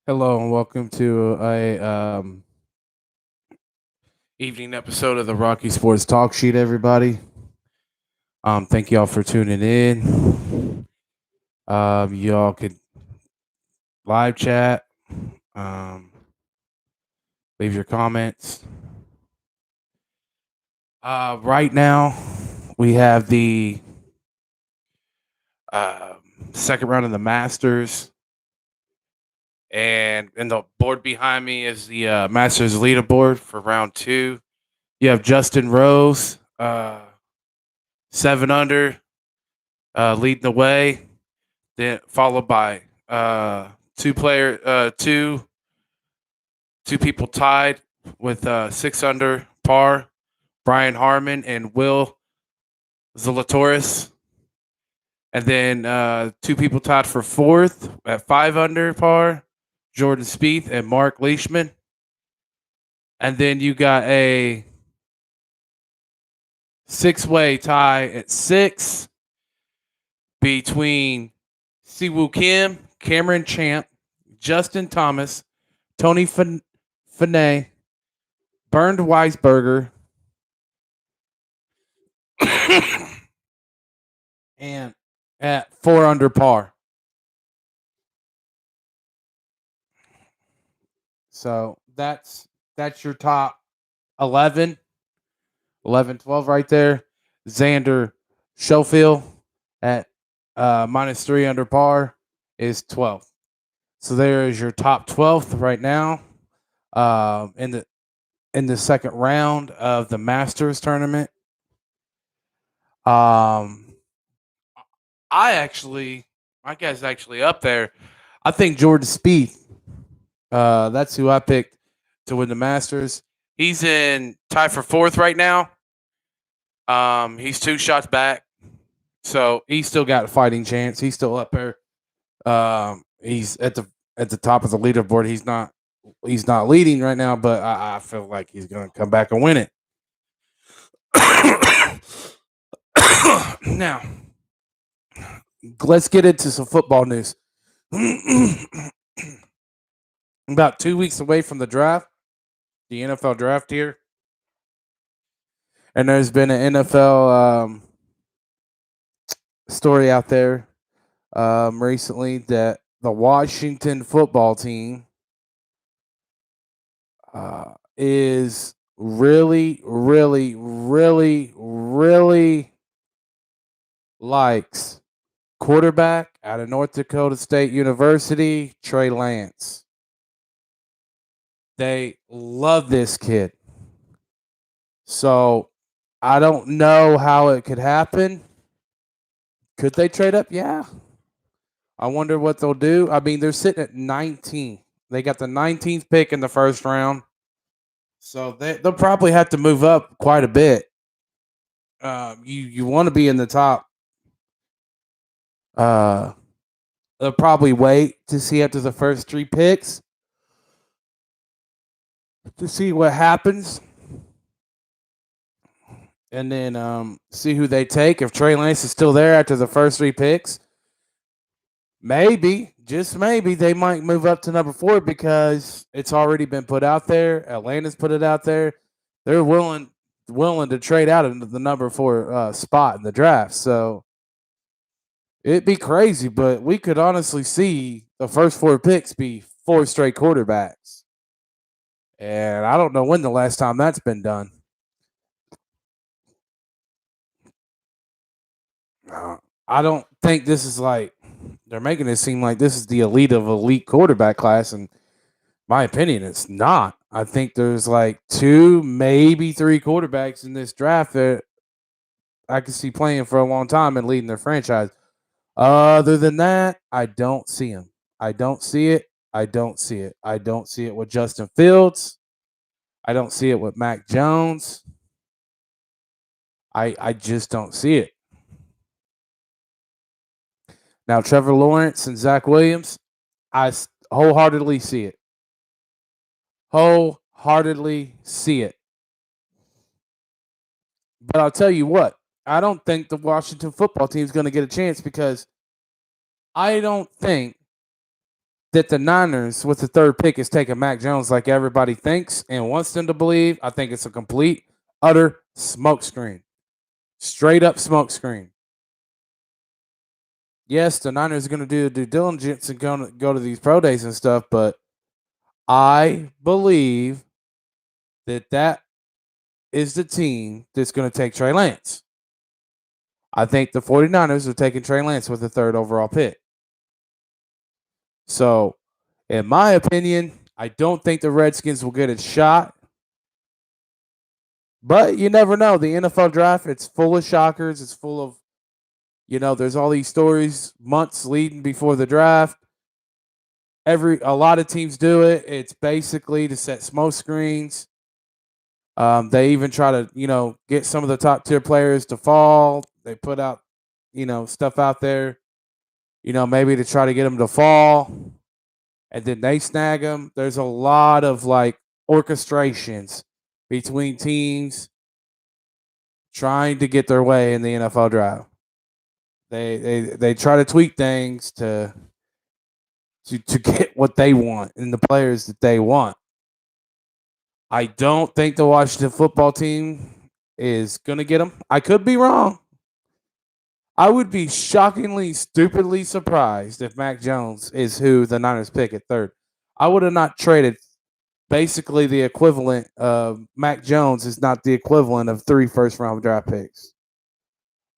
Hello and welcome to a evening episode of the Rocky Sports Talk Sheet. Everybody, thank y'all for tuning in. Y'all could live chat, um, leave your comments. Right now, we have the uh, second round of the Masters, and the board behind me is the Masters leaderboard for round two. You have Justin Rose, 7 under, leading the way. Then followed by two people tied with 6 under par, Brian Harmon and Will Zalatoris. And then two people tied for fourth at 5 under par, Jordan Spieth and Mark Leishman. And then you got a six-way tie at six between Siwoo Kim, Cameron Champ, Justin Thomas, Tony Finay, Bernd Weisberger, and at 4 under par. So that's your top 11, 11, 12 right there. Xander Schofield at -3 under par is 12th. So there is your top 12th right now in the second round of the Masters tournament. Um, my guy's actually up there. I think Jordan Spieth. That's who I picked to win the Masters. He's in tie for fourth right now. He's 2 shots back, so he's still got a fighting chance. He's still up there. He's at the top of the leaderboard. He's not leading right now, but I feel like he's going to come back and win it. Now, let's get into some football news. About 2 weeks away from the draft, the NFL draft here, and there's been an NFL story out there recently that the Washington football team is really, really, really, really likes quarterback out of North Dakota State University, Trey Lance. They love this kid. So I don't know how it could happen. Could they trade up? Yeah. I wonder what they'll do. I mean, they're sitting at 19. They got the 19th pick in the first round. So they'll probably have to move up quite a bit. You want to be in the top. They'll probably wait to see after the first 3 picks to see what happens, and then see who they take. If Trey Lance is still there after the first 3 picks, maybe, just maybe, they might move up to number 4 because it's already been put out there. Atlanta's put it out there. They're willing to trade out into the number 4 spot in the draft. So it'd be crazy, but we could honestly see the first 4 picks be 4 straight quarterbacks. And I don't know when the last time that's been done. I don't think this is like they're making it seem like this is the elite of elite quarterback class. And my opinion, it's not. I think there's like 2, maybe 3 quarterbacks in this draft that I can see playing for a long time and leading their franchise. Other than that, I don't see him. I don't see it. I don't see it. I don't see it with Justin Fields. I don't see it with Mac Jones. I just don't see it. Now, Trevor Lawrence and Zach Williams, I wholeheartedly see it. Wholeheartedly see it. But I'll tell you what, I don't think the Washington football team is going to get a chance because I don't think that the Niners with the third pick is taking Mac Jones like everybody thinks and wants them to believe, I think it's a complete, utter smokescreen. Straight up smokescreen. Yes, the Niners are going to do due diligence and go to these pro days and stuff, but I believe that is the team that's going to take Trey Lance. I think the 49ers are taking Trey Lance with the third overall pick. So, in my opinion, I don't think the Redskins will get a shot. But you never know. The NFL draft, it's full of shockers. It's full of, there's all these stories months leading before the draft. A lot of teams do it. It's basically to set smoke screens. They even try to, get some of the top tier players to fall. They put out, stuff out there, maybe to try to get them to fall, and then they snag them. There's a lot of like orchestrations between teams trying to get their way in the NFL draft. They try to tweak things to get what they want and the players that they want. I don't think the Washington football team is going to get them. I could be wrong. I would be shockingly, stupidly surprised if Mac Jones is who the Niners pick at third. I would have not traded. Basically, the equivalent of Mac Jones is not the equivalent of 3 first-round draft picks.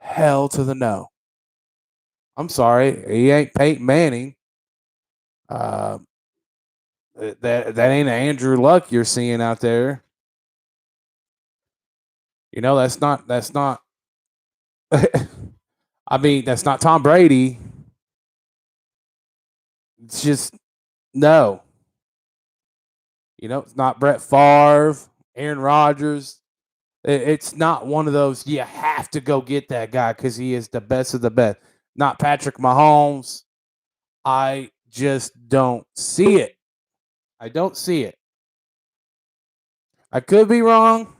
Hell to the no. I'm sorry. He ain't Peyton Manning. That ain't an Andrew Luck you're seeing out there. That's not I mean, that's not Tom Brady. It's just no. It's not Brett Favre, Aaron Rodgers. It's not one of those you have to go get that guy because he is the best of the best. Not Patrick Mahomes. I just don't see it. I don't see it. I could be wrong,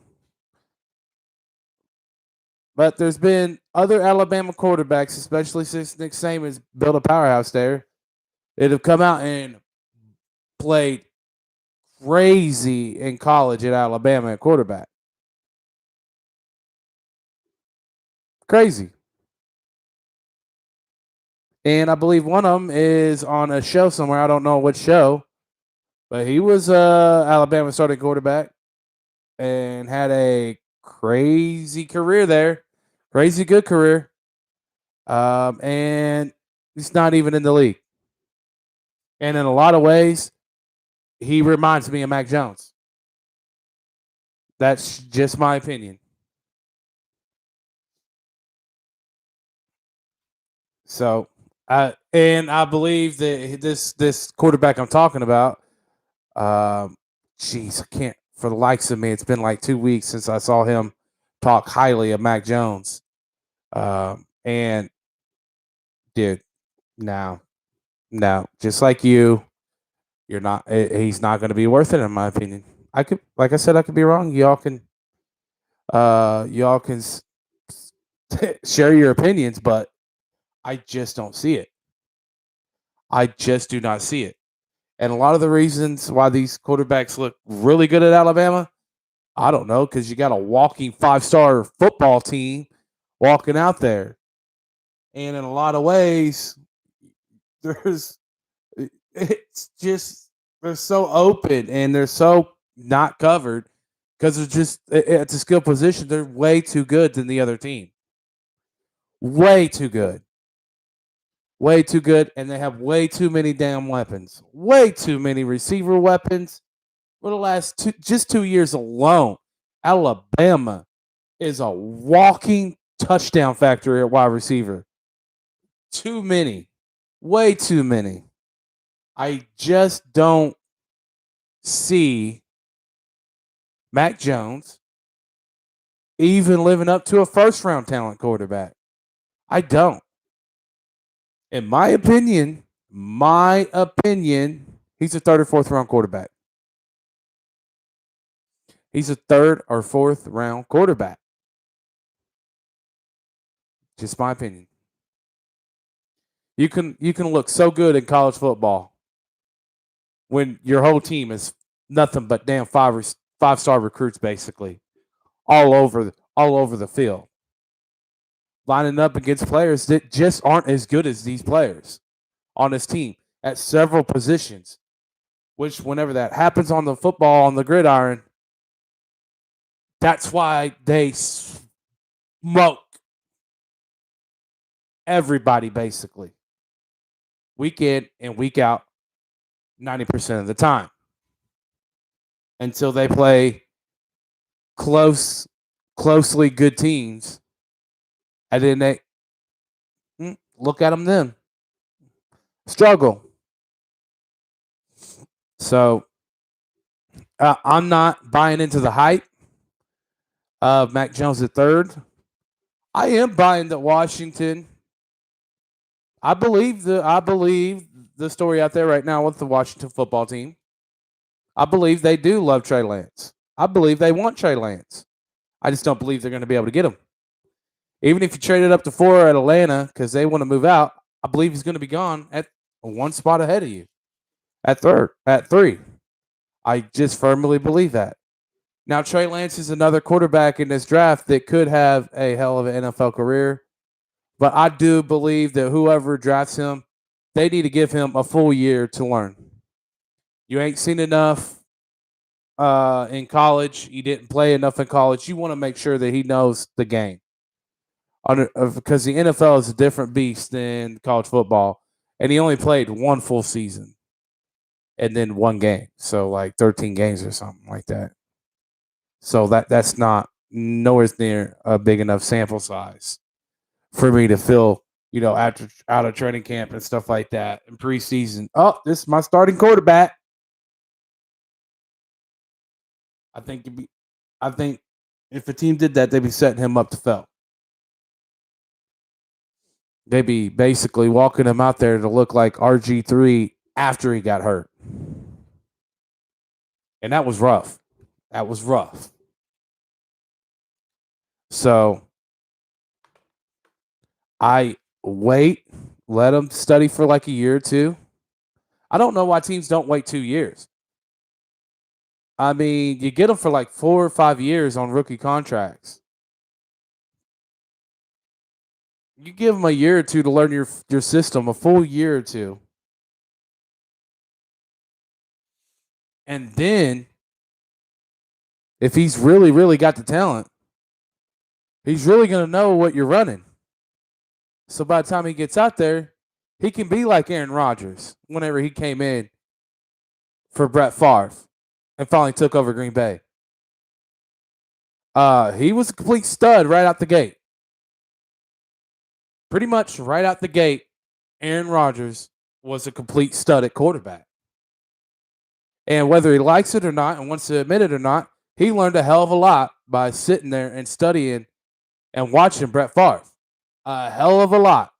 but there's been other Alabama quarterbacks, especially since Nick Saban's built a powerhouse there, that have come out and played crazy in college at Alabama at quarterback. Crazy. And I believe one of them is on a show somewhere. I don't know what show, but he was Alabama starting quarterback and had a crazy career there, crazy good career. And he's not even in the league. And in a lot of ways, he reminds me of Mac Jones. That's just my opinion. So, and I believe that this quarterback I'm talking about, jeez, I can't for the likes of me. It's been like 2 weeks since I saw him talk highly of Mac Jones. And dude, no, just like you're not. He's not going to be worth it, in my opinion. Like I said, I could be wrong. Y'all can share your opinions, but I just don't see it. I just do not see it. And a lot of the reasons why these quarterbacks look really good at Alabama, I don't know, because you got a walking 5-star football team walking out there. And in a lot of ways, it's just, they're so open and they're so not covered because it's a skill position. They're way too good than the other team. Way too good. Way too good. And they have way too many damn weapons. Way too many receiver weapons. For the last 2 years alone, Alabama is a walking touchdown factory at wide receiver. Too many. Way too many. I just don't see Mac Jones even living up to a first-round talent quarterback. I don't. In my opinion, he's a third or fourth round quarterback. He's a third or fourth round quarterback. Just my opinion. You can look so good in college football when your whole team is nothing but damn five-star recruits, basically, all over the field, lining up against players that just aren't as good as these players on this team at several positions. Which, whenever that happens on the football on the gridiron, that's why they smoke everybody, basically, week in and week out, 90% of the time, until they play closely good teams, and then they look at them then struggle. So I'm not buying into the hype of Mac Jones III. I am buying that Washington. I believe the story out there right now with the Washington football team. I believe they do love Trey Lance. I believe they want Trey Lance. I just don't believe they're going to be able to get him. Even if you traded up to 4 at Atlanta because they want to move out, I believe he's going to be gone at one spot ahead of you at 3. I just firmly believe that. Now, Trey Lance is another quarterback in this draft that could have a hell of an NFL career. But I do believe that whoever drafts him, they need to give him a full year to learn. You ain't seen enough in college. He didn't play enough in college. You want to make sure that he knows the game. Because the NFL is a different beast than college football. And he only played one full season and then one game. So like 13 games or something like that. So that's not nowhere near a big enough sample size for me to feel, after out of training camp and stuff like that in preseason. Oh, this is my starting quarterback. I think if a team did that, they'd be setting him up to fail. They'd be basically walking him out there to look like RG3 after he got hurt. And that was rough. So I let him study for like a year or two. I don't know why teams don't wait 2 years. I mean, you get them for like 4 or 5 years on rookie contracts. You give them a year or two to learn your system, a full year or two. And then, if he's really, really got the talent, he's really going to know what you're running. So by the time he gets out there, he can be like Aaron Rodgers whenever he came in for Brett Favre and finally took over Green Bay. He was a complete stud right out the gate. Pretty much right out the gate, Aaron Rodgers was a complete stud at quarterback. And whether he likes it or not and wants to admit it or not, he learned a hell of a lot by sitting there and studying and watching Brett Favre. A hell of a lot.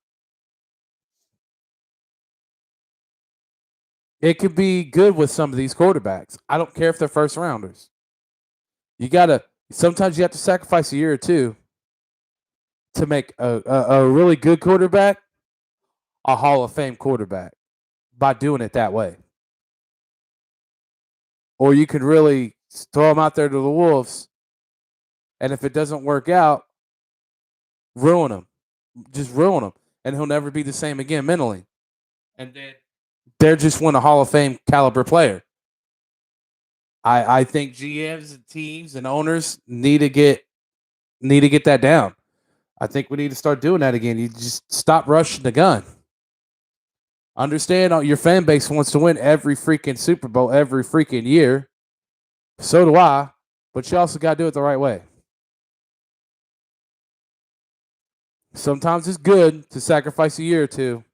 It could be good with some of these quarterbacks. I don't care if they're first rounders. Sometimes you have to sacrifice a year or two to make a really good quarterback a Hall of Fame quarterback by doing it that way. Or you could really throw him out there to the Wolves, and if it doesn't work out, ruin him. Just ruin him. And he'll never be the same again mentally. And then they're just one a Hall of Fame caliber player. I think GMs and teams and owners need to get that down. I think we need to start doing that again. You just stop rushing the gun. Understand your fan base wants to win every freaking Super Bowl every freaking year. So do I. But you also got to do it the right way. Sometimes it's good to sacrifice a year or two.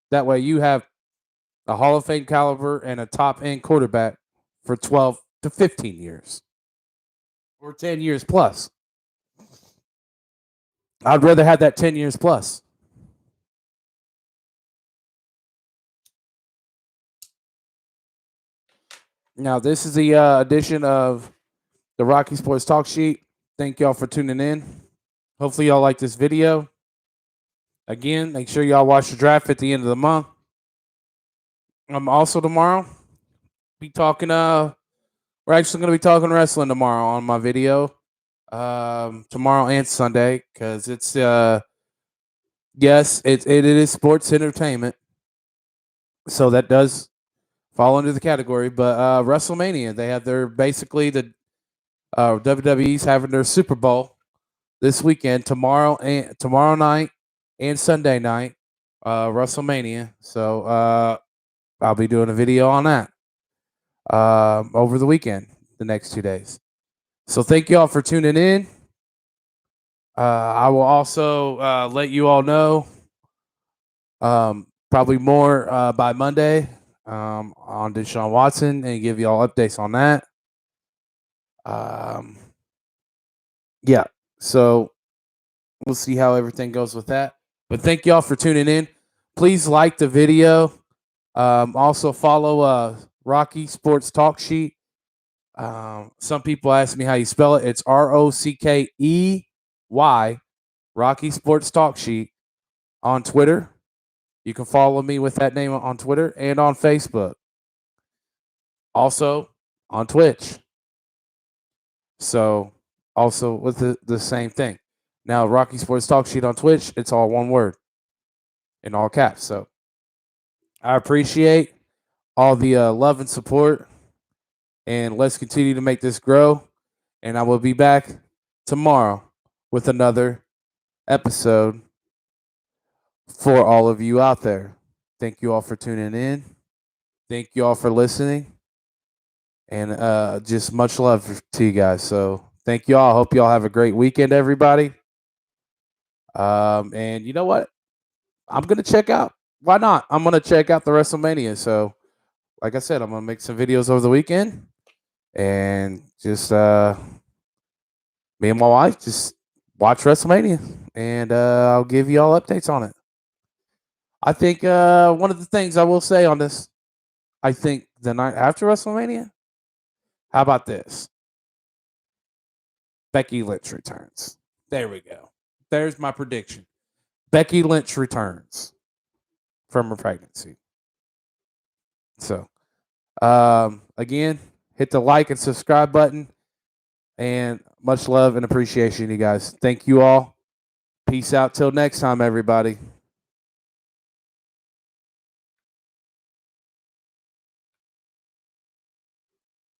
That way you have a Hall of Fame caliber and a top-end quarterback for 12 to 15 years. Or 10 years plus. I'd rather have that 10 years plus. Now, this is the edition of the Rocky Sports Talk Sheet. Thank y'all for tuning in. Hopefully y'all like this video. Again, make sure y'all watch the draft at the end of the month. Also tomorrow be talking. We're actually going to be talking wrestling tomorrow on my video. Tomorrow and Sunday because it's yes, it is sports entertainment, so that does fall under the category. But WrestleMania, they have their basically the WWE's having their Super Bowl this weekend, tomorrow night and Sunday night, WrestleMania. So I'll be doing a video on that over the weekend, the next 2 days. So thank you all for tuning in. I will also let you all know probably more by Monday on Deshaun Watson and give you all updates on that. Yeah, so we'll see how everything goes with that. But thank you all for tuning in. Please like the video. Also follow Rocky Sports Talk Sheet. Some people ask me how you spell it. It's ROCKEY, Rocky Sports Talk Sheet on Twitter. You can follow me with that name on Twitter and on Facebook. Also on Twitch. So also with the same thing. Now, Rocky Sports Talk Sheet on Twitch, it's all one word in all caps. So I appreciate all the love and support. And let's continue to make this grow. And I will be back tomorrow with another episode for all of you out there. Thank you all for tuning in. Thank you all for listening. And just much love to you guys. So thank you all. I hope you all have a great weekend, everybody. And you know what? I'm going to check out. Why not? I'm going to check out the WrestleMania. So, like I said, I'm going to make some videos over the weekend. And just me and my wife just watch WrestleMania. And I'll give you all updates on it. I think one of the things I will say on this, I think the night after WrestleMania, how about this? Becky Lynch returns. There we go. There's my prediction. Becky Lynch returns from her pregnancy. So, again, hit the like and subscribe button. And much love and appreciation, you guys. Thank you all. Peace out till next time, everybody.